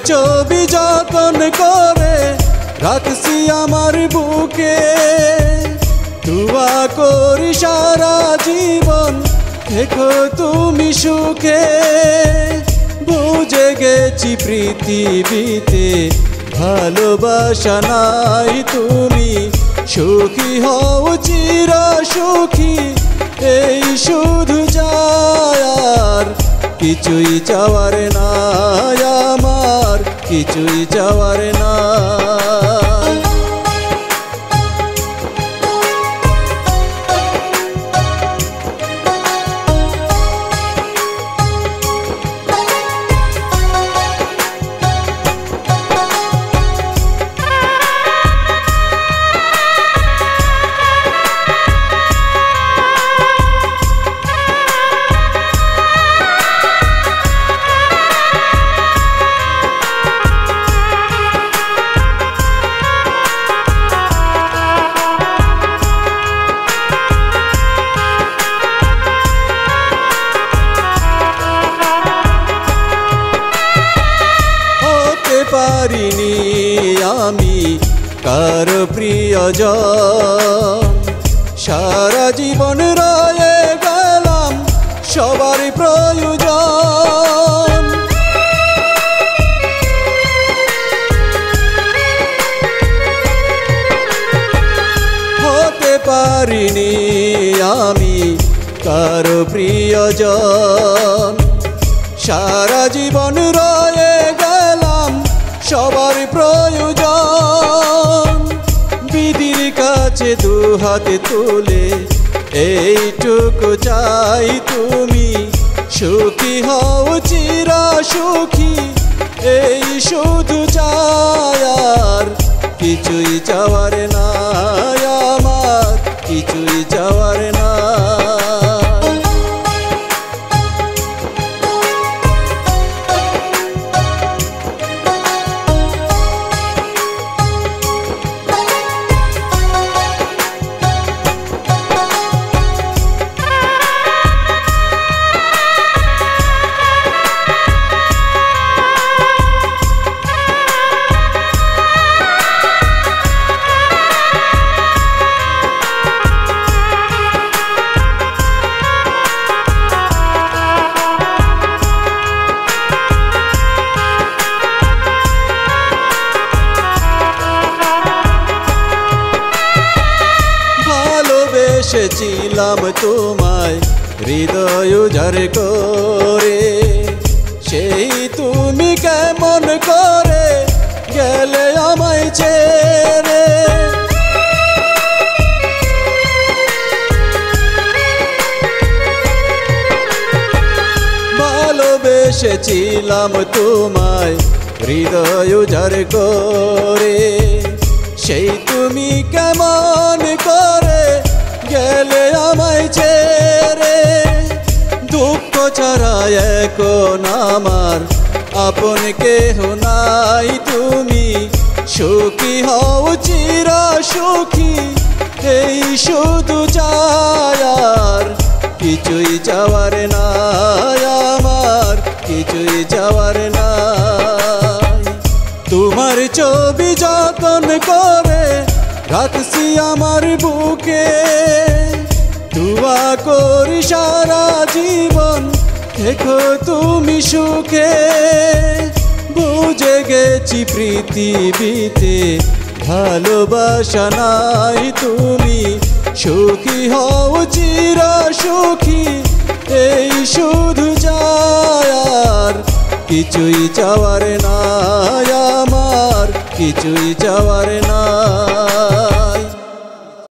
ছবি যতন করে রাখছি আমার বুকে, দুয়া করি সারা জীবন দেখো তুমি সুখে। বুঝে গেছি পৃথিবীতে ভালোবাসা নাই, তুমি সুখী হও চির সুখী, এই শুধু চাওয়ার কিছুই চাওয়ার নাই, আমার কিছুই চাওয়ার নাই। পারিনি আমি কারো প্রিয়জন, সারা জীবন রয়ে গেলাম সবার প্রয়োজন। হতে পারিনি আমি কারো প্রিয়জন, সারা জীবন রয়ে গেলাম সবার প্রয়োজন। বিধির কাছে দুহাতে তুলে এইটুকু চাই, তুমি সুখী হও চির সুখী, এই শুধু চাওয়ার কিছুই চাওয়ার নাই, আমার কিছুই চাওয়ার নাই। এসেছিলাম তোমায় হৃদয় উজাড় করে, সেই তুমি কেমন করে গেলে আমায় ছেড়ে। ভালোবেসেছিলাম তোমায় হৃদয় উজাড় করে, সেই তুমি কেমন করে গেলে আমায় ছেড়ে। দুঃখ ছাড়া এখন আমার আপন কেহ নাই, তুমি সুখী হও চির সুখী, এই শুধু চাওয়ার কিছুই চাওয়ার নাই, আমার কিছুই চাওয়ার নাই। তোমার ছবি যতন করে রাখছি আমার বুকে, দুয়া করি সারা জীবন দেখো তুমি সুখে। বুঝে গেছি পৃথিবীতে ভালোবাসা নাই, তুমি সুখী হও চির সুখী, এই শুধু চাওয়ার কিছুই চাওয়ার নাই, আমার কিছুই চাওয়ার নাই।